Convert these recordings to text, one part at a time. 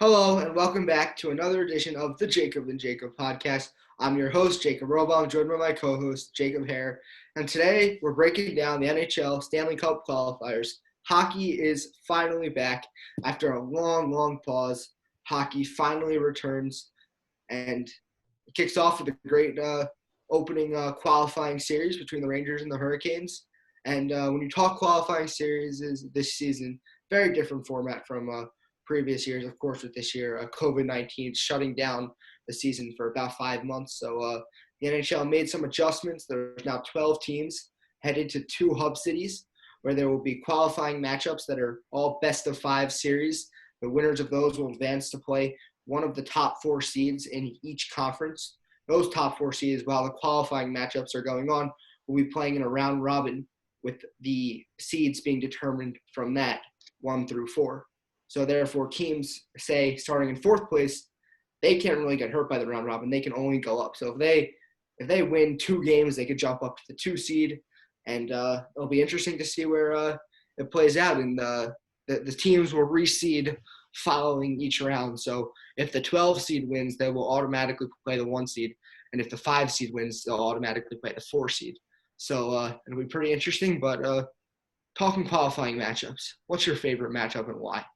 Hello, and welcome back to another edition of the Jacob and Jacob podcast. I'm your host, Jacob Robaum, joined by my co-host, Jacob Hare. And today we're breaking down the NHL Stanley Cup qualifiers. Hockey is finally back after a long pause. Hockey finally returns, and it kicks off with a great opening qualifying series between the Rangers and the Hurricanes. And when you talk qualifying series this season, very different format from previous years. Of course, with this year, COVID-19 shutting down the season for about 5 months. So the NHL made some adjustments. There's now 12 teams headed to two hub cities where there will be qualifying matchups that are all best of five series. The winners of those will advance to play one of the top four seeds in each conference. Those top four seeds, while the qualifying matchups are going on, will be playing in a round robin with the seeds being determined from that 1 through 4. So therefore, teams, say, starting in fourth place, they can't really get hurt by the round robin. They can only go up. So if they win two games, they could jump up to the 2 seed, and it'll be interesting to see where it plays out. And the teams will reseed following each round. So if the 12 seed wins, they will automatically play the 1 seed, and if the 5 seed wins, they'll automatically play the 4 seed. So it'll be pretty interesting. But talking qualifying matchups, what's your favorite matchup and why?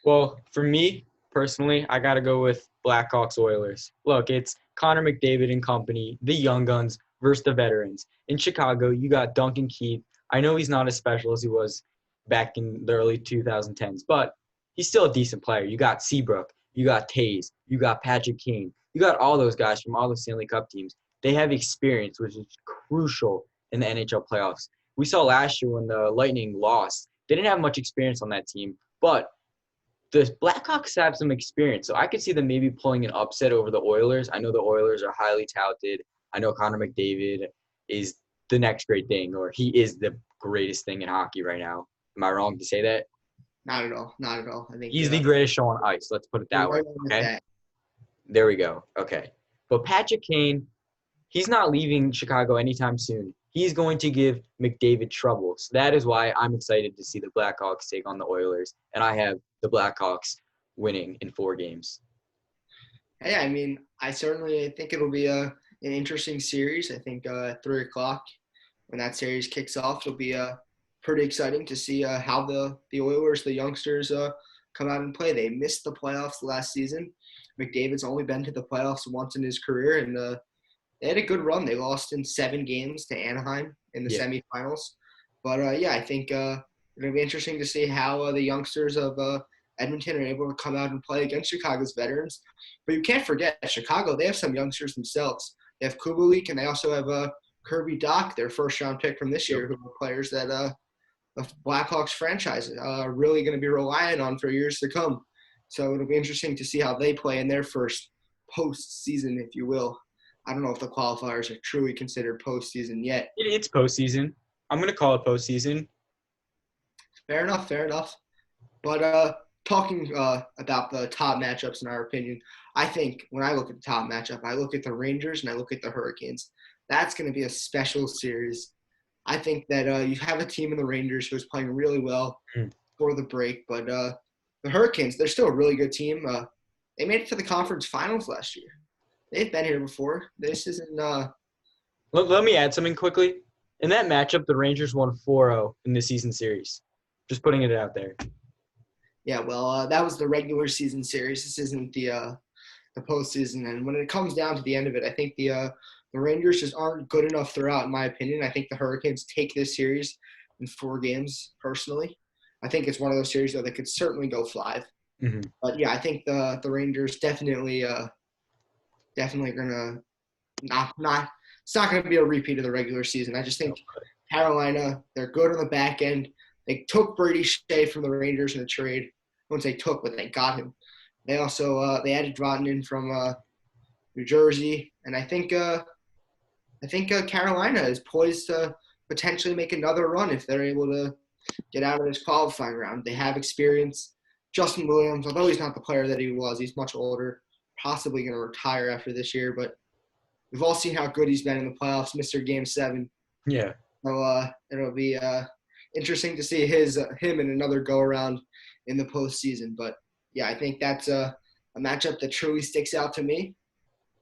Well, for me, personally, I got to go with Blackhawks Oilers. Look, it's Connor McDavid and company, the young guns versus the veterans. In Chicago, you got Duncan Keith. I know he's not as special as he was back in the early 2010s, but he's still a decent player. You got Seabrook, you got Taves, you got Patrick Kane. You got all those guys from all the Stanley Cup teams. They have experience, which is crucial in the NHL playoffs. We saw last year when the Lightning lost. They didn't have much experience on that team, but the Blackhawks have some experience, so I could see them maybe pulling an upset over the Oilers. I know the Oilers are highly touted. I know Connor McDavid is the next great thing, or he is the greatest thing in hockey right now. Am I wrong to say that? Not at all. Not at all. I think He's the greatest show on ice. Let's put it that way. Okay. There we go. Okay. But Patrick Kane, he's not leaving Chicago anytime soon. He's going to give McDavid trouble. So that is why I'm excited to see the Blackhawks take on the Oilers. And I have the Blackhawks winning in 4 games. Hey, I mean, I certainly think it'll be an interesting series. I think at 3 o'clock when that series kicks off, it'll be pretty exciting to see how the Oilers, the youngsters, come out and play. They missed the playoffs last season. McDavid's only been to the playoffs once in his career, and they had a good run. They lost in 7 games to Anaheim in the semifinals. But, I think it'll be interesting to see how the youngsters of Edmonton are able to come out and play against Chicago's veterans. But you can't forget, Chicago, they have some youngsters themselves. They have Kubalik, and they also have Kirby Dach, their first-round pick from this year, who are players that the Blackhawks franchise are really going to be relying on for years to come. So it'll be interesting to see how they play in their first postseason, if you will. I don't know if the qualifiers are truly considered postseason yet. It's postseason. I'm going to call it postseason. Fair enough. But talking about the top matchups in our opinion, I think when I look at the top matchup, I look at the Rangers and I look at the Hurricanes. That's going to be a special series. I think that you have a team in the Rangers who's playing really well for the break, but the Hurricanes, they're still a really good team. They made it to the conference finals last year. They've been here before. This isn't Let me add something quickly. In that matchup, the Rangers won 4-0 in the season series. Just putting it out there. Yeah, well, that was the regular season series. This isn't the postseason. And when it comes down to the end of it, I think the Rangers just aren't good enough throughout, in my opinion. I think the Hurricanes take this series in 4 games, personally. I think it's one of those series where they could certainly go 5. Mm-hmm. But, yeah, I think the Rangers definitely going to not – it's not going to be a repeat of the regular season. I just think Carolina, they're good on the back end. They took Brady Shea from the Rangers in the trade. I wouldn't say took, but they got him. They also they added Vatanen from New Jersey, and I think Carolina is poised to potentially make another run if they're able to get out of this qualifying round. They have experience. Justin Williams, although he's not the player that he was, he's much older, possibly going to retire after this year, but we've all seen how good he's been in the playoffs, Mr. Game 7. Yeah. So it'll be interesting to see him in another go-around in the postseason. But Yeah, I think that's a matchup that truly sticks out to me.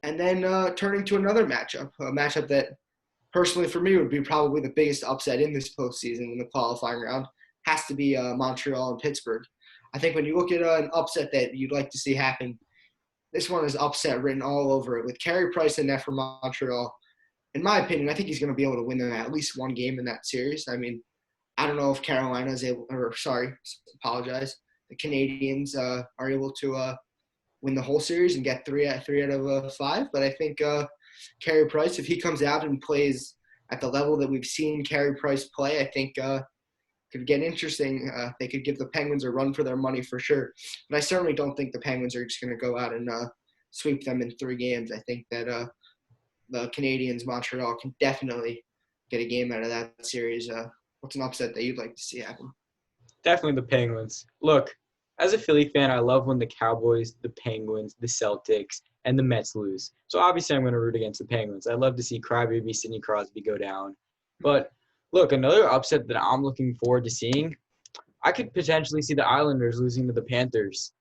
And then turning to another matchup, a matchup that personally for me would be probably the biggest upset in this postseason in the qualifying round, has to be Montreal and Pittsburgh. I think when you look at an upset that you'd like to see happen, this one is upset written all over it with Carey Price in net for Montreal. In my opinion, I think he's going to be able to win them at least one game in that series. I mean, I don't know if Carolina is able, or sorry, apologize. The Canadians are able to win the whole series and get three out of five. But I think Carey Price, if he comes out and plays at the level that we've seen Carey Price play, I think could get interesting. They could give the Penguins a run for their money for sure. But I certainly don't think the Penguins are just going to go out and sweep them in 3 games. I think that the Canadians, Montreal, can definitely get a game out of that series. What's an upset that you'd like to see happen? Definitely the Penguins. Look, as a Philly fan, I love when the Cowboys, the Penguins, the Celtics, and the Mets lose. So obviously I'm going to root against the Penguins. I'd love to see Crybaby Sidney Crosby go down. But look, another upset that I'm looking forward to seeing, I could potentially see the Islanders losing to the Panthers.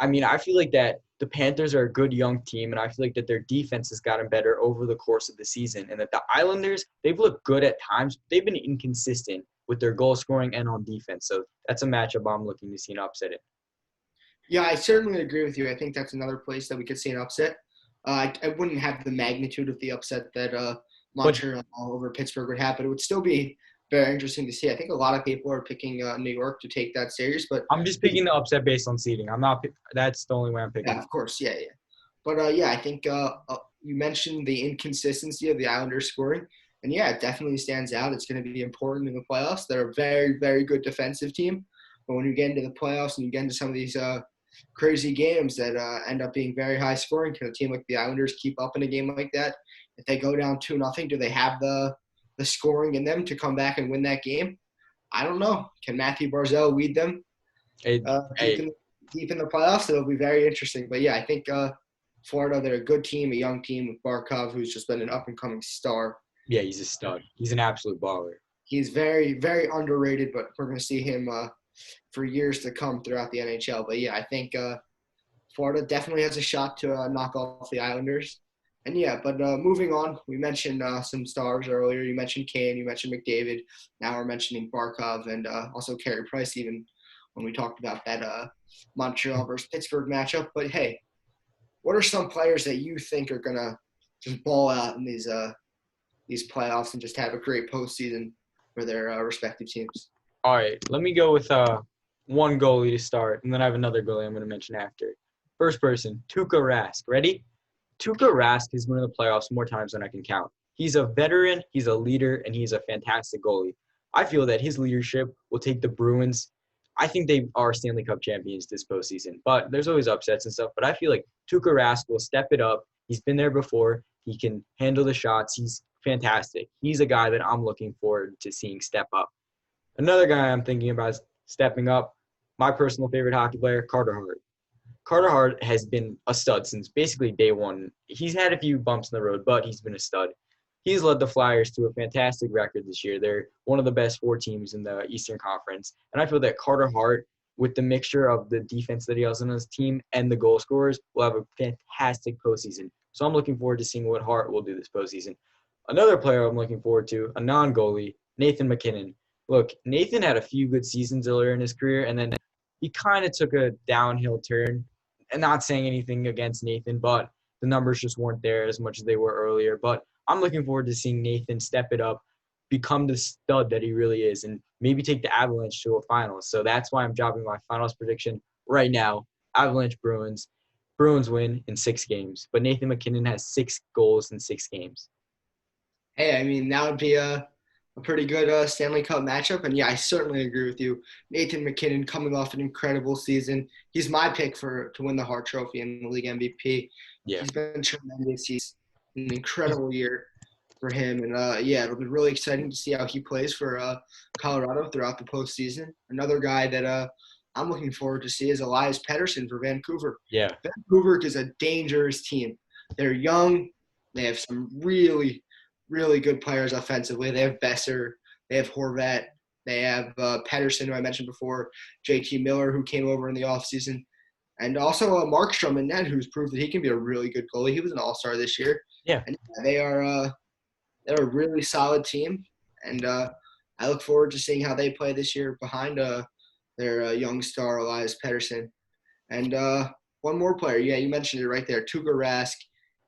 I mean, I feel like that the Panthers are a good young team, and I feel like that their defense has gotten better over the course of the season, and that the Islanders, they've looked good at times. But they've been inconsistent with their goal scoring and on defense. So that's a matchup I'm looking to see an upset in. Yeah, I certainly agree with you. I think that's another place that we could see an upset. I wouldn't have the magnitude of the upset that But Montreal over Pittsburgh would have, but it would still be very interesting to see. I think a lot of people are picking New York to take that series, but I'm just picking the upset based on seeding. I'm not. That's the only way I'm picking. yeah, of course, yeah. But yeah, I think you mentioned the inconsistency of the Islanders scoring, and yeah, it definitely stands out. It's going to be important in the playoffs. They're a very, very good defensive team, but when you get into the playoffs and you get into some of these crazy games that end up being very high scoring, can a team like the Islanders keep up in a game like that? If they go down 2-0, do they have the scoring in them to come back and win that game? I don't know. Can Matthew Barzal lead them Hey, uh, deep hey, in deep in the playoffs? It'll be very interesting. But yeah, I think Florida, they're a good team, a young team with Barkov, who's just been an up and coming star. yeah, he's a stud. He's an absolute baller. He's very, very underrated, but we're going to see him for years to come throughout the NHL. But yeah, I think Florida definitely has a shot to knock off the Islanders. And yeah, but moving on, we mentioned some stars earlier. You mentioned Kane, you mentioned McDavid. Now we're mentioning Barkov and also Carey Price, even when we talked about that Montreal versus Pittsburgh matchup. But hey, what are some players that you think are gonna just ball out in these playoffs and just have a great postseason for their respective teams? All right, let me go with one goalie to start, and then I have another goalie I'm going to mention after. First person, Tuukka Rask. Ready? Tuukka Rask has been in the playoffs more times than I can count. He's a veteran, he's a leader, and he's a fantastic goalie. I feel that his leadership will take the Bruins. I think they are Stanley Cup champions this postseason, but there's always upsets and stuff. But I feel like Tuukka Rask will step it up. He's been there before. He can handle the shots. He's fantastic. He's a guy that I'm looking forward to seeing step up. Another guy I'm thinking about is stepping up, my personal favorite hockey player, Carter Hart. Carter Hart has been a stud since basically day one. He's had a few bumps in the road, but he's been a stud. He's led the Flyers to a fantastic record this year. They're one of the best 4 teams in the Eastern Conference. And I feel that Carter Hart, with the mixture of the defense that he has on his team and the goal scorers, will have a fantastic postseason. So I'm looking forward to seeing what Hart will do this postseason. Another player I'm looking forward to, a non-goalie, Nathan MacKinnon. Look, Nathan had a few good seasons earlier in his career, and then he kind of took a downhill turn. And not saying anything against Nathan, but the numbers just weren't there as much as they were earlier. But I'm looking forward to seeing Nathan step it up, become the stud that he really is, and maybe take the Avalanche to a finals. So that's why I'm dropping my finals prediction right now. Avalanche Bruins. Bruins win in 6 games. But Nathan MacKinnon has 6 goals in 6 games. Hey, I mean, that would be a pretty good Stanley Cup matchup. And yeah, I certainly agree with you. Nathan MacKinnon coming off an incredible season. He's my pick to win the Hart Trophy and the league MVP. Yeah. He's been tremendous. He's an incredible year for him. And yeah, it'll be really exciting to see how he plays for Colorado throughout the postseason. Another guy that I'm looking forward to see is Elias Pettersson for Vancouver. Yeah. Vancouver is a dangerous team. They're young. They have some really, really good players offensively. They have Besser. They have Horvat. They have Pedersen, who I mentioned before, JT Miller, who came over in the offseason, and also Markstrom in net, who's proved that he can be a really good goalie. He was an all-star this year. Yeah. And they're a really solid team, and I look forward to seeing how they play this year behind their young star, Elias Pettersson. And one more player. Yeah, you mentioned it right there. Tuukka Rask,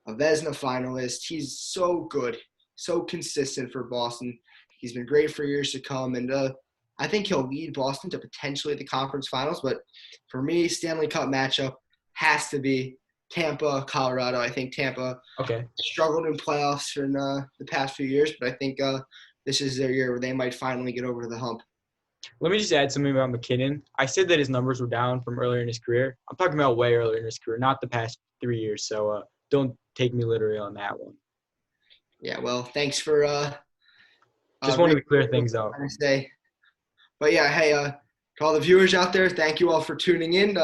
a Vezina finalist. He's so good, so consistent for Boston. He's been great for years to come. And I think he'll lead Boston to potentially the conference finals. But for me, Stanley Cup matchup has to be Tampa, Colorado. I think Tampa struggled in playoffs in the past few years, but I think this is their year where they might finally get over the hump. Let me just add something about MacKinnon. I said that his numbers were down from earlier in his career. I'm talking about way earlier in his career, not the past 3 years. So don't take me literally on that one. Yeah, well, thanks for just wanted to clear things up. But yeah, hey, to all the viewers out there, thank you all for tuning in.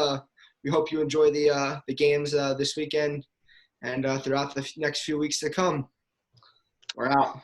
We hope you enjoy the games this weekend and throughout the next few weeks to come. We're out.